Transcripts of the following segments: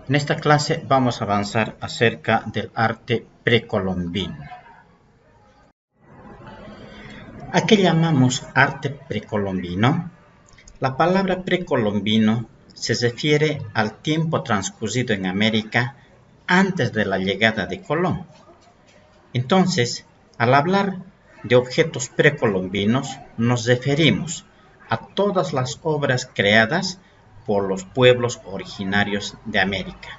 En esta clase vamos a avanzar acerca del arte precolombino. ¿A qué llamamos arte precolombino? La palabra precolombino se refiere al tiempo transcurrido en América antes de la llegada de Colón. Entonces, al hablar de objetos precolombinos, nos referimos a todas las obras creadas por los pueblos originarios de América.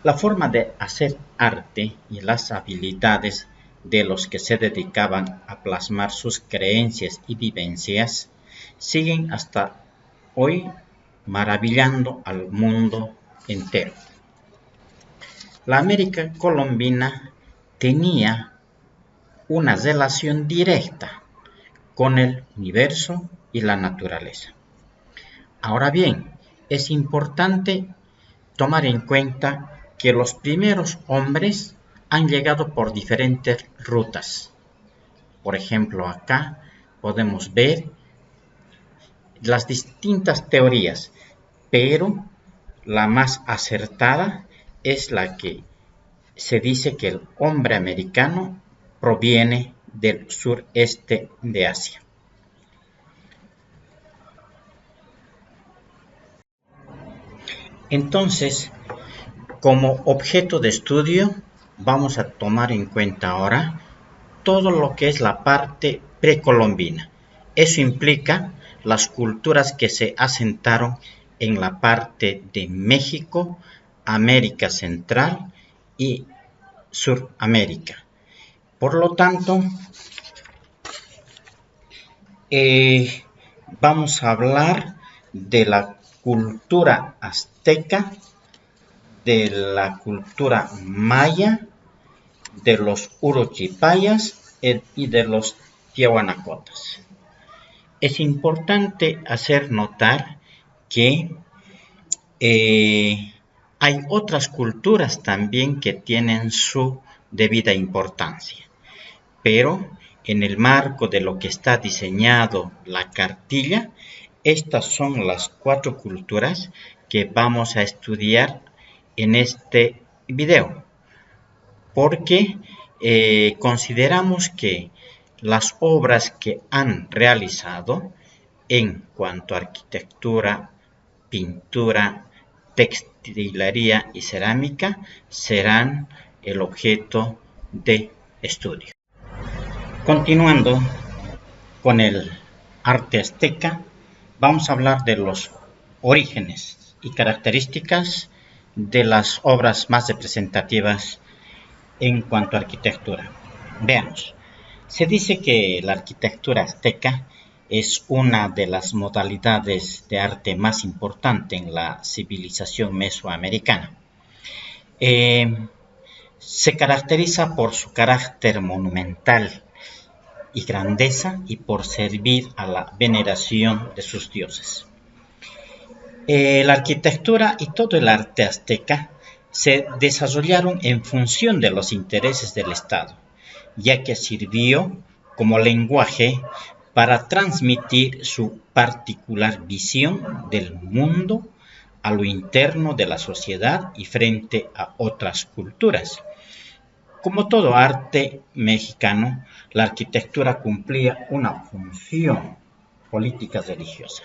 La forma de hacer arte y las habilidades de los que se dedicaban a plasmar sus creencias y vivencias siguen hasta hoy maravillando al mundo entero. La América colombina tenía una relación directa con el universo y la naturaleza. Ahora bien, es importante tomar en cuenta que los primeros hombres han llegado por diferentes rutas. Por ejemplo, acá podemos ver las distintas teorías, pero la más acertada es la que se dice que el hombre americano proviene del sureste de Asia. Entonces, como objeto de estudio, vamos a tomar en cuenta ahora todo lo que es la parte precolombina. Eso implica las culturas que se asentaron en la parte de México, América Central y Suramérica. Por lo tanto, vamos a hablar de la cultura azteca, de la cultura maya, de los uruchipayas y de los tiahuanacotas. Es importante hacer notar que hay otras culturas también que tienen su debida importancia, pero en el marco de lo que está diseñado la cartilla, estas son las 4 culturas que vamos a estudiar en este video, porque consideramos que las obras que han realizado en cuanto a arquitectura, pintura, textilería y cerámica serán el objeto de estudio. Continuando con el arte azteca, vamos a hablar de los orígenes y características de las obras más representativas en cuanto a arquitectura. Veamos, se dice que la arquitectura azteca es una de las modalidades de arte más importante en la civilización mesoamericana. Se caracteriza por su carácter monumental y grandeza y por servir a la veneración de sus dioses. La arquitectura y todo el arte azteca se desarrollaron en función de los intereses del Estado, ya que sirvió como lenguaje para transmitir su particular visión del mundo a lo interno de la sociedad y frente a otras culturas. Como todo arte mexicano, la arquitectura cumplía una función política religiosa.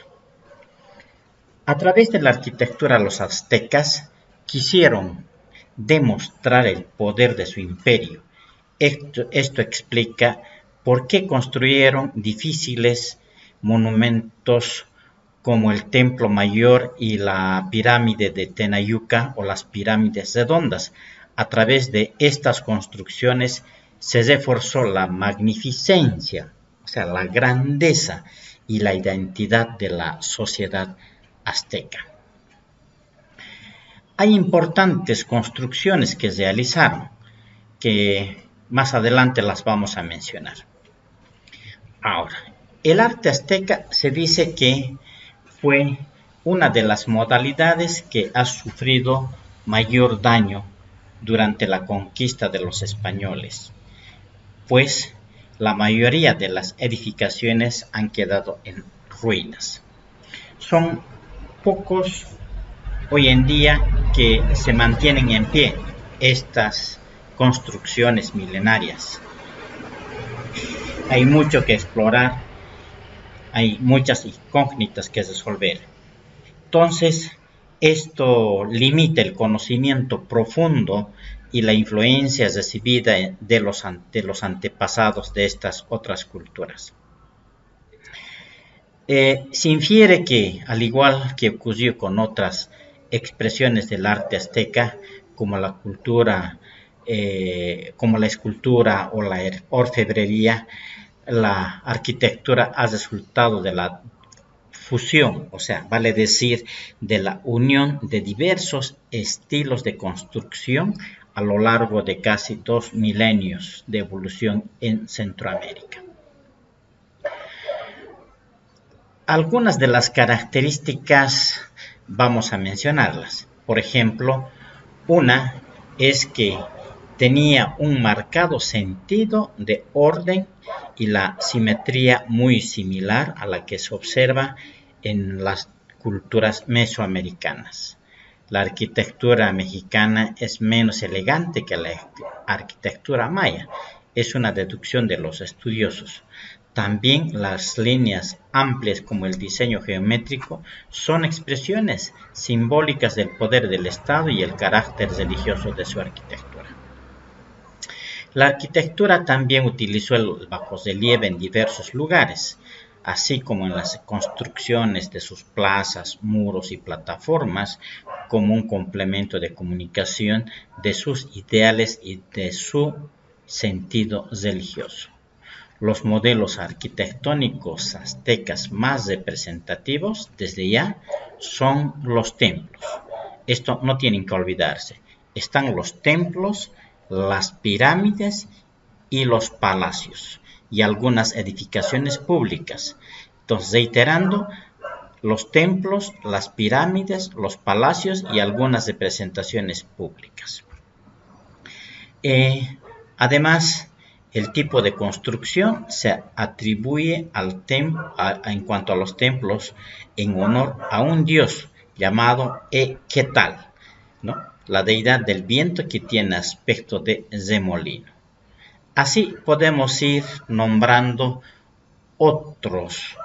A través de la arquitectura, los aztecas quisieron demostrar el poder de su imperio. Esto explica por qué construyeron difíciles monumentos como el Templo Mayor y la pirámide de Tenayuca o las pirámides redondas. A través de estas construcciones se reforzó la magnificencia, o sea, la grandeza y la identidad de la sociedad azteca. Hay importantes construcciones que realizaron, que más adelante las vamos a mencionar. Ahora, el arte azteca se dice que fue una de las modalidades que ha sufrido mayor daño durante la conquista de los españoles, pues la mayoría de las edificaciones han quedado en ruinas. Son pocos hoy en día que se mantienen en pie estas construcciones milenarias. Hay mucho que explorar, hay muchas incógnitas que resolver. Entonces, esto limita el conocimiento profundo y la influencia recibida de los antepasados de estas otras culturas. Se infiere que, al igual que ocurrió con otras expresiones del arte azteca, como la escultura o la orfebrería, la arquitectura ha resultado de la fusión, o sea, vale decir, de la unión de diversos estilos de construcción a lo largo de casi 2 milenios de evolución en Centroamérica. Algunas de las características vamos a mencionarlas. Por ejemplo, una es que tenía un marcado sentido de orden y la simetría muy similar a la que se observa en las culturas mesoamericanas. La arquitectura mexicana es menos elegante que la arquitectura maya. Es una deducción de los estudiosos. También las líneas amplias como el diseño geométrico son expresiones simbólicas del poder del Estado y el carácter religioso de su arquitectura. La arquitectura también utilizó el bajorrelieve en diversos lugares, así como en las construcciones de sus plazas, muros y plataformas, como un complemento de comunicación de sus ideales y de su sentido religioso. Los modelos arquitectónicos aztecas más representativos desde ya son los templos. Esto no tienen que olvidarse. Están los templos, las pirámides y los palacios y algunas edificaciones públicas. Entonces, reiterando, los templos, las pirámides, los palacios y algunas representaciones públicas. Además, el tipo de construcción se atribuye en cuanto a los templos en honor a un dios llamado Quetzal, ¿no? La deidad del viento que tiene aspecto de remolino. Así podemos ir nombrando otras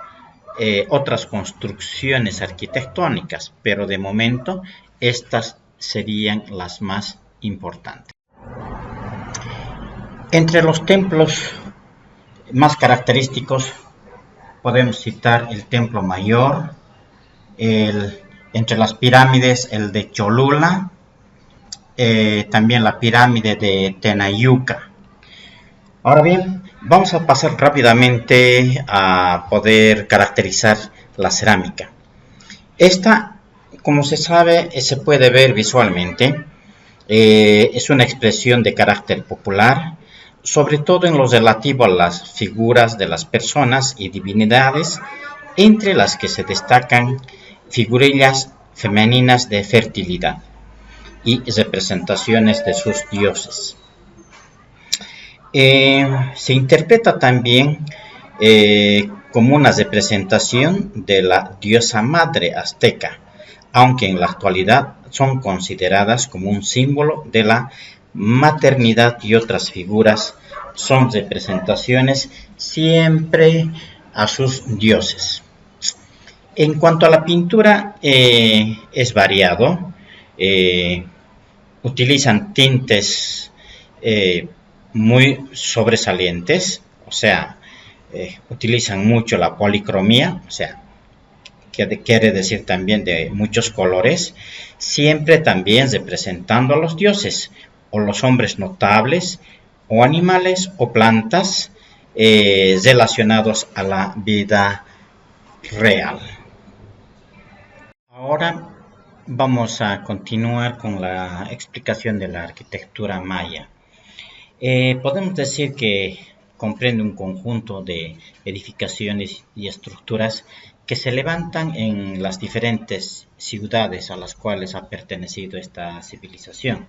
construcciones arquitectónicas, pero de momento estas serían las más importantes. Entre los templos más característicos podemos citar el Templo Mayor, entre las pirámides el de Cholula, también la pirámide de Tenayuca. Ahora bien, vamos a pasar rápidamente a poder caracterizar la cerámica. Esta, como se sabe, se puede ver visualmente. Es una expresión de carácter popular, sobre todo en lo relativo a las figuras de las personas y divinidades, entre las que se destacan figurillas femeninas de fertilidad y representaciones de sus dioses. Se interpreta también como una representación de la diosa madre azteca, aunque en la actualidad son consideradas como un símbolo de la maternidad, y otras figuras son representaciones siempre a sus dioses. En cuanto a la pintura, es variado. Utilizan tintes muy sobresalientes, o sea, utilizan mucho la policromía, o sea, que quiere decir también de muchos colores, siempre también representando a los dioses, o los hombres notables, o animales o plantas relacionados a la vida real. Ahora vamos a continuar con la explicación de la arquitectura maya. Podemos decir que comprende un conjunto de edificaciones y estructuras que se levantan en las diferentes ciudades a las cuales ha pertenecido esta civilización.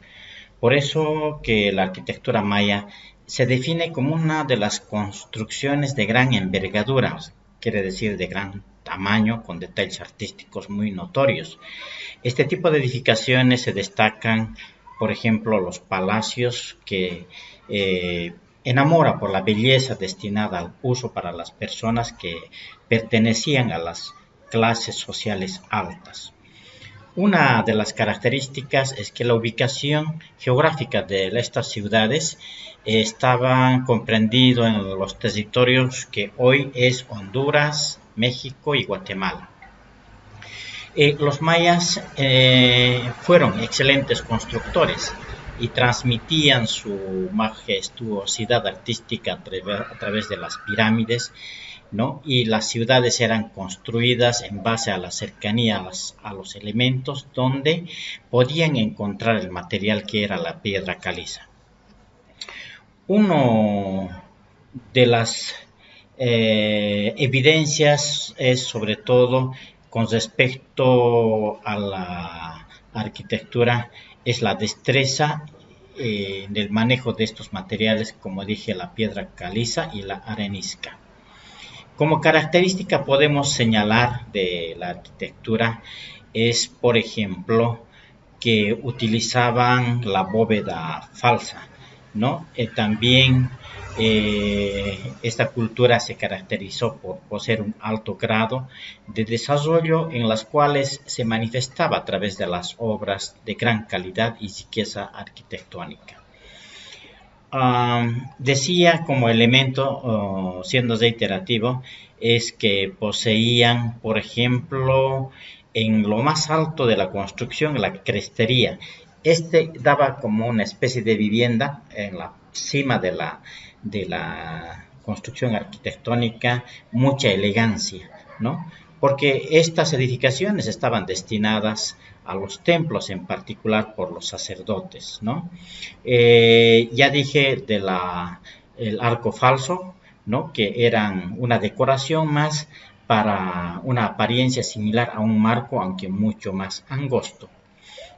Por eso que la arquitectura maya se define como una de las construcciones de gran envergadura, quiere decir de gran tamaño, con detalles artísticos muy notorios. Este tipo de edificaciones se destacan, por ejemplo, los palacios que enamora por la belleza destinada al uso para las personas que pertenecían a las clases sociales altas. Una de las características es que la ubicación geográfica de estas ciudades estaba comprendido en los territorios que hoy es Honduras, México y Guatemala. Los mayas fueron excelentes constructores y transmitían su majestuosidad artística a través de las pirámides, ¿no? Y las ciudades eran construidas en base a la cercanía a los elementos donde podían encontrar el material que era la piedra caliza. Una de las evidencias es sobre todo con respecto a la arquitectura, es la destreza en el manejo de estos materiales, como dije, la piedra caliza y la arenisca. Como característica podemos señalar de la arquitectura es, por ejemplo, que utilizaban la bóveda falsa, ¿no? También esta cultura se caracterizó por poseer un alto grado de desarrollo en las cuales se manifestaba a través de las obras de gran calidad y riqueza arquitectónica. Decía como elemento, siendo reiterativo, es que poseían, por ejemplo, en lo más alto de la construcción, la crestería. Este daba como una especie de vivienda en la cima de la construcción arquitectónica, mucha elegancia, ¿no? Porque estas edificaciones estaban destinadas a los templos, en particular por los sacerdotes, ¿no? Ya dije el arco falso, ¿no? Que eran una decoración más para una apariencia similar a un marco, aunque mucho más angosto.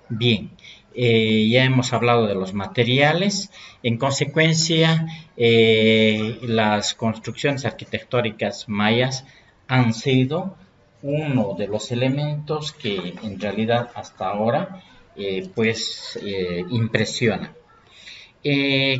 Bien, ya hemos hablado de los materiales. En consecuencia, las construcciones arquitectónicas mayas han sido uno de los elementos que en realidad hasta ahora impresiona.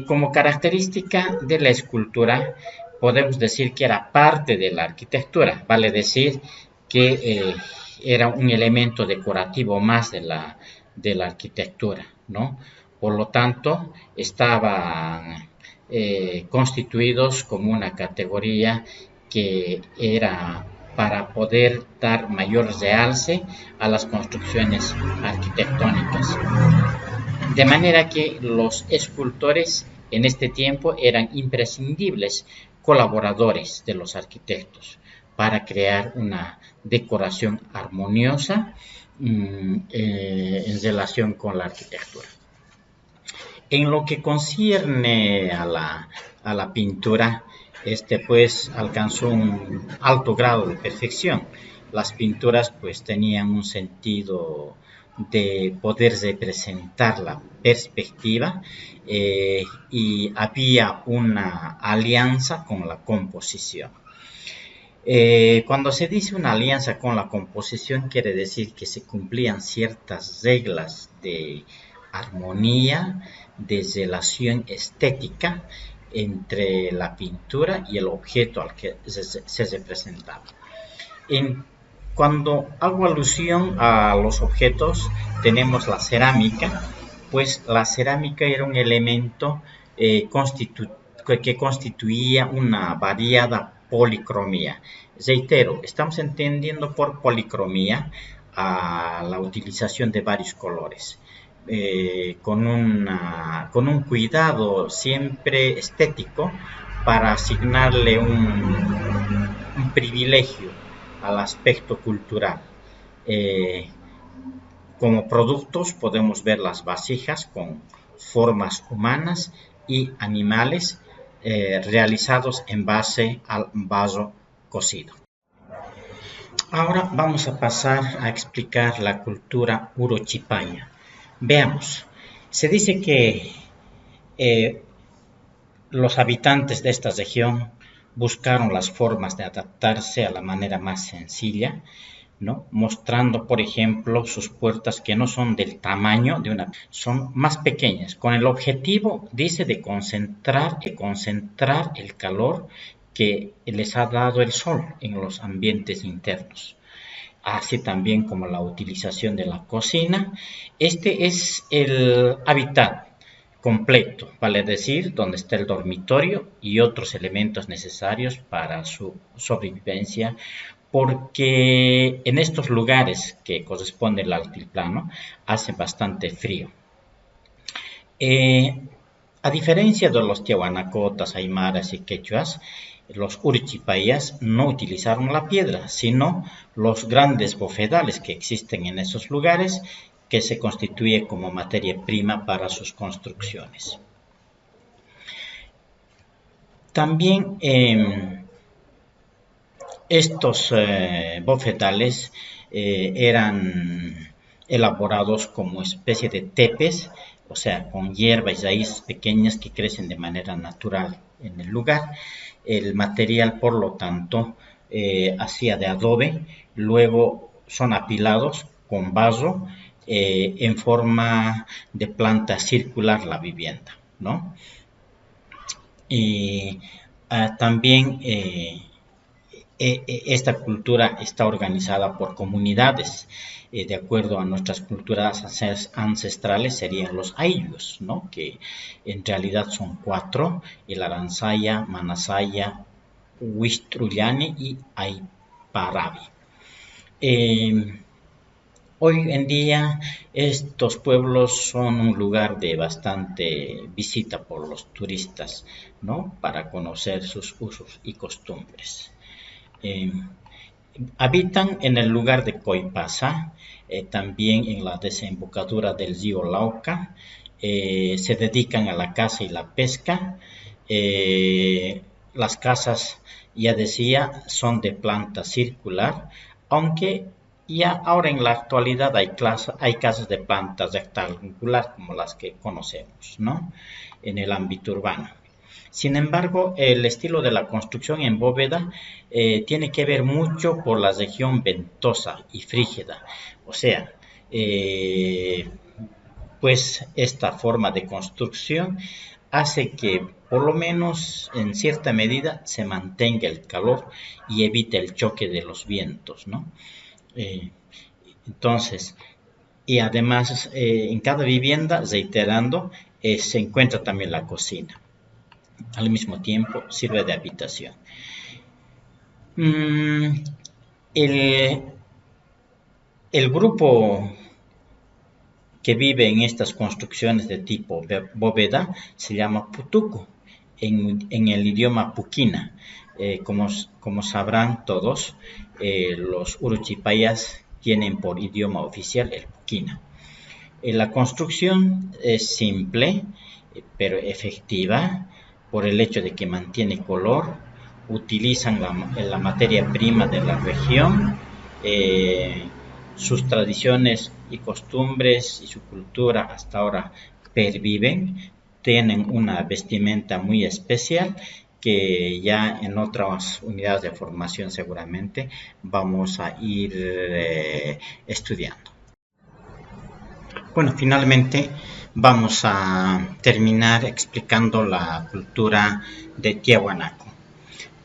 Como característica de la escultura, podemos decir que era parte de la arquitectura, vale decir que era un elemento decorativo más de la arquitectura, ¿no? Por lo tanto, estaban constituidos como una categoría que era para poder dar mayor realce a las construcciones arquitectónicas. De manera que los escultores en este tiempo eran imprescindibles colaboradores de los arquitectos para crear una decoración armoniosa en relación con la arquitectura. En lo que concierne a la pintura, alcanzó un alto grado de perfección. Las pinturas tenían un sentido de poder representar la perspectiva y había una alianza con la composición. Cuando se dice una alianza con la composición, quiere decir que se cumplían ciertas reglas de armonía, de relación estética entre la pintura y el objeto al que se representaba. Cuando hago alusión a los objetos, tenemos la cerámica, pues la cerámica era un elemento que constituía una variada policromía. Reitero, estamos entendiendo por policromía a la utilización de varios colores, con un cuidado siempre estético para asignarle un privilegio al aspecto cultural. Como productos podemos ver las vasijas con formas humanas y animales realizados en base al barro cocido. Ahora vamos a pasar a explicar la cultura urochipaya. Veamos, se dice que los habitantes de esta región buscaron las formas de adaptarse a la manera más sencilla ¿no? Mostrando, por ejemplo, sus puertas que no son del tamaño de una, son más pequeñas, con el objetivo, dice, de concentrar el calor que les ha dado el sol en los ambientes internos. Así también como la utilización de la cocina. Este es el hábitat completo, vale decir, donde está el dormitorio y otros elementos necesarios para su sobrevivencia, porque en estos lugares que corresponde al altiplano hace bastante frío. Eh, a diferencia de los tiahuanacotas, aymaras y quechuas, los urchipayas no utilizaron la piedra, sino los grandes bofedales que existen en esos lugares, que se constituye como materia prima para sus construcciones. También estos bofedales eran elaborados como especie de tepes, o sea, con hierbas y raíces pequeñas que crecen de manera natural en el lugar. El material, por lo tanto, hacía de adobe, luego son apilados con barro en forma de planta circular la vivienda, ¿no? Y también esta cultura está organizada por comunidades. De acuerdo a nuestras culturas ancestrales serían los ayllus, ¿no? Que en realidad son 4: el Aransaya, Manasaya, Huistrullani y Ayparabi. Hoy en día estos pueblos son un lugar de bastante visita por los turistas, ¿no? Para conocer sus usos y costumbres. Eh, Habitan en el lugar de Coipasa, también en la desembocadura del río Lauca. Se dedican a la caza y la pesca. Las casas, ya decía, son de planta circular, aunque ya ahora en la actualidad hay casas de planta rectangular como las que conocemos, ¿no? En el ámbito urbano. Sin embargo, el estilo de la construcción en bóveda tiene que ver mucho por la región ventosa y frígida. O sea, pues esta forma de construcción hace que, por lo menos en cierta medida, se mantenga el calor y evite el choque de los vientos, ¿no? Entonces, y además en cada vivienda, reiterando, se encuentra también la cocina. Al mismo tiempo sirve de habitación. El grupo que vive en estas construcciones de tipo bóveda se llama putuco, en el idioma puquina. Como sabrán todos, los uruchipayas tienen por idioma oficial el puquina. La construcción es simple, pero efectiva, por el hecho de que mantiene color, utilizan la materia prima de la región, sus tradiciones y costumbres y su cultura hasta ahora perviven, tienen una vestimenta muy especial que ya en otras unidades de formación seguramente vamos a ir estudiando. Bueno, finalmente vamos a terminar explicando la cultura de Tiahuanaco.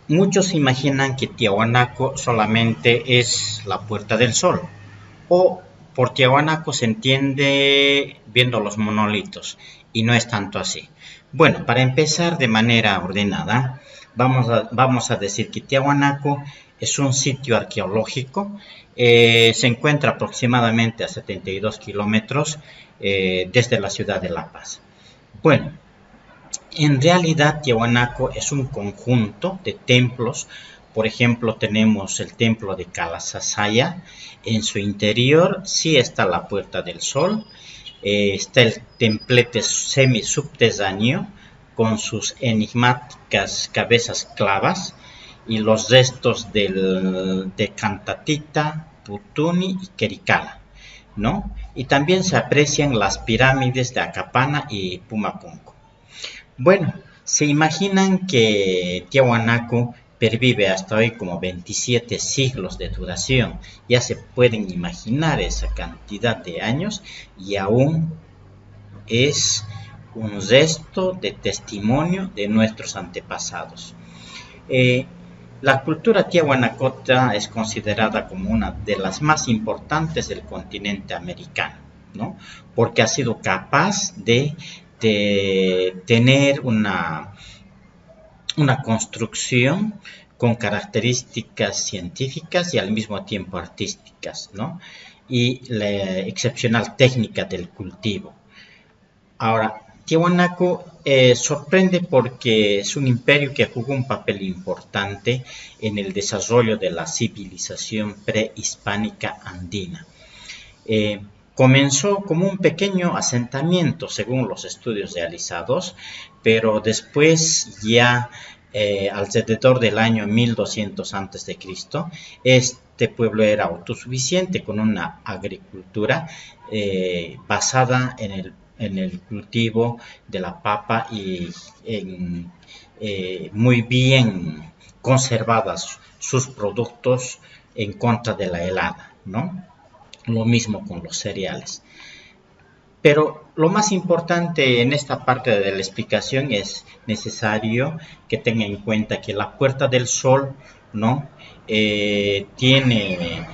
Muchos imaginan que Tiahuanaco solamente es la Puerta del Sol, o por Tiahuanaco se entiende viendo los monolitos, y no es tanto así. Bueno, para empezar de manera ordenada, vamos a decir que Tiahuanaco es un sitio arqueológico. Se encuentra aproximadamente a 72 kilómetros desde la ciudad de La Paz. Bueno, en realidad Tiahuanaco es un conjunto de templos. Por ejemplo, tenemos el templo de Calasasaya. En su interior sí está la Puerta del Sol. Está el templete semisubterráneo con sus enigmáticas cabezas clavas y los restos de Cantatita, Putuni y Quericala, ¿no? Y también se aprecian las pirámides de Acapana y Pumapunco. Bueno, se imaginan que Tiahuanaco pervive hasta hoy como 27 siglos de duración. Ya se pueden imaginar esa cantidad de años y aún es un resto de testimonio de nuestros antepasados. La cultura tiahuanacota es considerada como una de las más importantes del continente americano, ¿no? Porque ha sido capaz de tener una construcción con características científicas y al mismo tiempo artísticas, ¿no? Y la excepcional técnica del cultivo. Ahora, Tiahuanaco sorprende porque es un imperio que jugó un papel importante en el desarrollo de la civilización prehispánica andina. Comenzó como un pequeño asentamiento según los estudios realizados, pero después ya alrededor del año 1200 a.C., este pueblo era autosuficiente con una agricultura basada en el cultivo de la papa y muy bien conservadas sus productos en contra de la helada, ¿no? Lo mismo con los cereales. Pero lo más importante en esta parte de la explicación es necesario que tenga en cuenta que la Puerta del Sol, ¿no? Tiene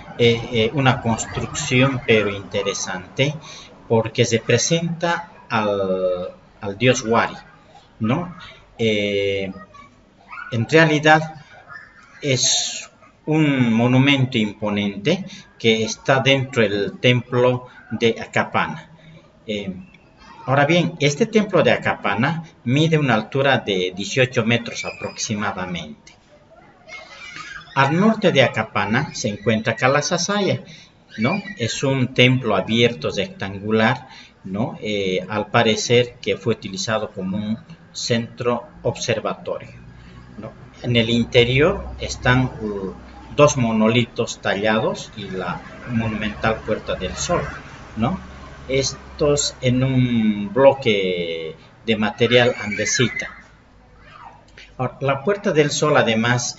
una construcción pero interesante porque representa al dios Wari, ¿no? En realidad es un monumento imponente que está dentro del templo de Acapana. Ahora bien, este templo de Acapana mide una altura de 18 metros aproximadamente. Al norte de Acapana se encuentra Calasasaya, ¿no? Es un templo abierto rectangular, ¿no? Al parecer que fue utilizado como un centro observatorio, ¿no? En el interior están dos monolitos tallados y la monumental Puerta del Sol, ¿no? Estos en un bloque de material andesita. Ahora, la Puerta del Sol además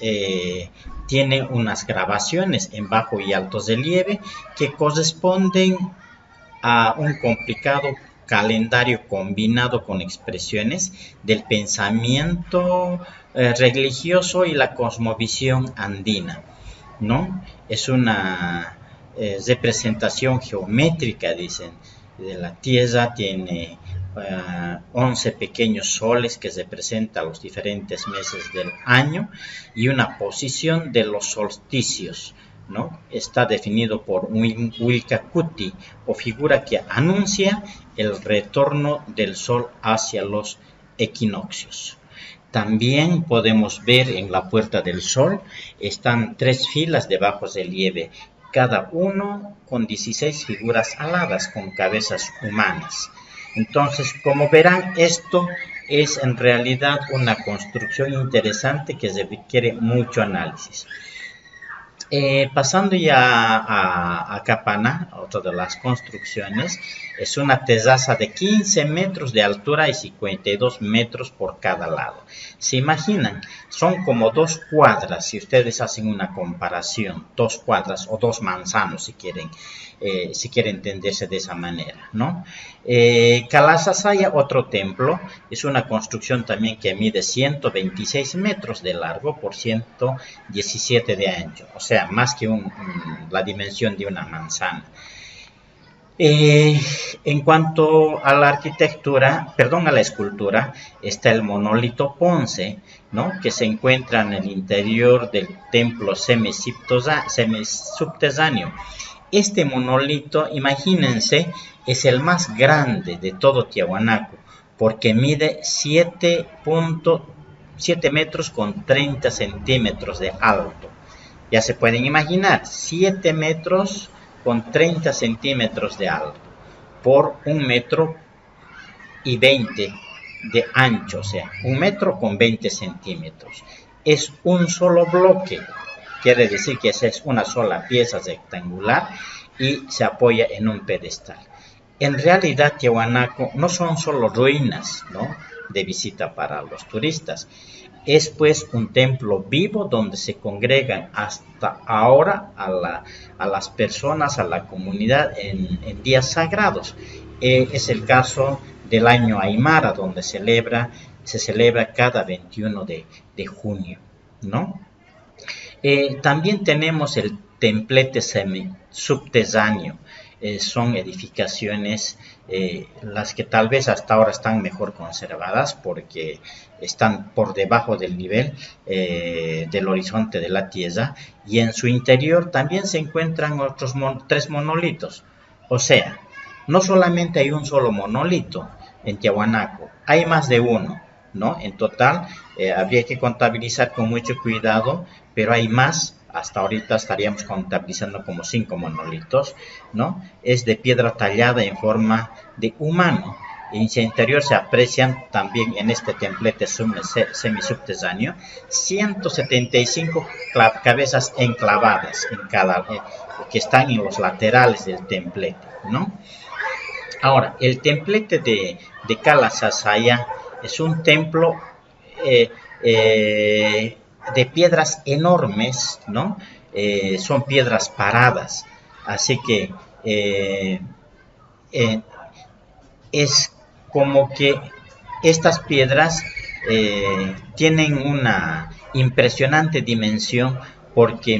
tiene unas grabaciones en bajo y alto relieve que corresponden a un complicado calendario combinado con expresiones del pensamiento religioso y la cosmovisión andina, ¿no? Es una representación geométrica, dicen, de la Tierra. Tiene 11 pequeños soles que representan los diferentes meses del año y una posición de los solsticios, ¿no? Está definido por un Wilcacuti o figura que anuncia el retorno del sol hacia los equinoccios. También podemos ver en la Puerta del Sol están 3 filas de bajo relieve, cada uno con 16 figuras aladas con cabezas humanas. Entonces, como verán, esto es en realidad una construcción interesante que requiere mucho análisis. Pasando ya a Capana, otra de las construcciones, es una terraza de 15 metros de altura y 52 metros por cada lado. ¿Se imaginan? Son como 2 cuadras, si ustedes hacen una comparación, 2 cuadras o 2 manzanos, si quiere entenderse de esa manera, ¿no? Calasasaya, otro templo, es una construcción también que mide 126 metros de largo por 117 de ancho, o sea, más que la dimensión de una manzana. En cuanto a la arquitectura, a la escultura, está el monolito Ponce, ¿no? Que se encuentra en el interior del templo semisubterráneo. Este monolito, imagínense, es el más grande de todo Tiahuanaco, porque mide 7 metros con 30 centímetros de alto. Ya se pueden imaginar, 7 metros con 30 centímetros de alto por 1 metro y 20 de ancho, o sea, 1 metro con 20 centímetros. Es un solo bloque, quiere decir que esa es una sola pieza rectangular y se apoya en un pedestal. En realidad, Tiahuanaco no son solo ruinas, ¿no?, de visita para los turistas. Es pues un templo vivo donde se congregan hasta ahora a las personas, a la comunidad en días sagrados. Es el caso del año Aymara, donde se celebra cada 21 de junio, ¿no? También tenemos el templete subterráneo. Son edificaciones las que tal vez hasta ahora están mejor conservadas porque están por debajo del nivel del horizonte de la tierra, y en su interior también se encuentran otros tres monolitos. O sea, no solamente hay un solo monolito en Tiahuanaco, hay más de uno, ¿no? En total habría que contabilizar con mucho cuidado, pero hay más. Hasta ahorita estaríamos contabilizando como 5 monolitos, ¿no? Es de piedra tallada en forma de humano. En su interior se aprecian también en este templete semisubterráneo 175 cabezas enclavadas que están en los laterales del templete, ¿no? Ahora, el templete de Cala Sasaya es un templo de piedras enormes, ¿no? Son piedras paradas, así que es como que estas piedras tienen una impresionante dimensión porque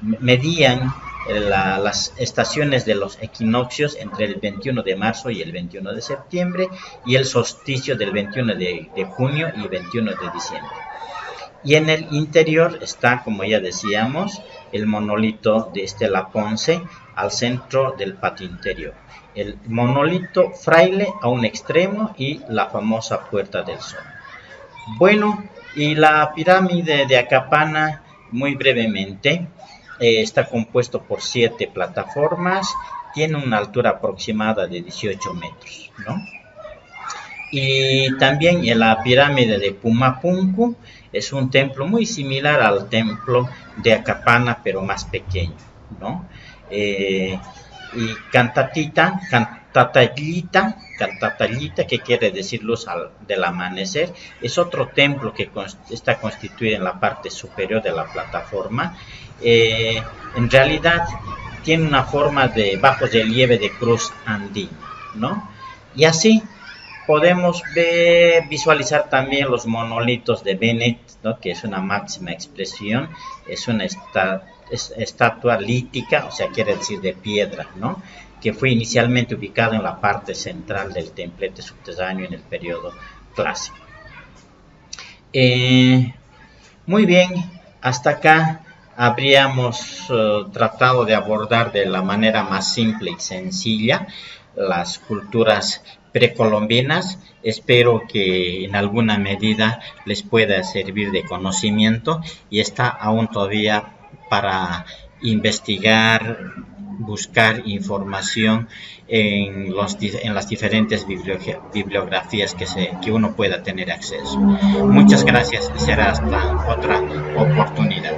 medían las estaciones de los equinoccios entre el 21 de marzo y el 21 de septiembre, y el solsticio del 21 de junio y 21 de diciembre. Y en el interior está, como ya decíamos, el monolito de Estela Ponce al centro del patio interior. El monolito fraile a un extremo y la famosa Puerta del Sol. Bueno, y la pirámide de Acapana, muy brevemente, está compuesto por 7 plataformas, tiene una altura aproximada de 18 metros, ¿no? Y también en la pirámide de Pumapunku es un templo muy similar al templo de Acapana, pero más pequeño, ¿no? Y Cantatallita, que quiere decir luz del amanecer, es otro templo que está constituido en la parte superior de la plataforma. En realidad tiene una forma de bajo relieve de cruz andina, ¿no? Y así podemos visualizar también los monolitos de Bennett, ¿no? Que es una máxima expresión, es una estatua lítica, o sea, quiere decir de piedra, ¿no? Que fue inicialmente ubicado en la parte central del templete subterráneo en el periodo clásico. Muy bien, hasta acá habríamos tratado de abordar de la manera más simple y sencilla las culturas precolombinas. Espero que en alguna medida les pueda servir de conocimiento, y está aún todavía para investigar, buscar información en las diferentes bibliografías que uno pueda tener acceso. Muchas gracias y será hasta otra oportunidad.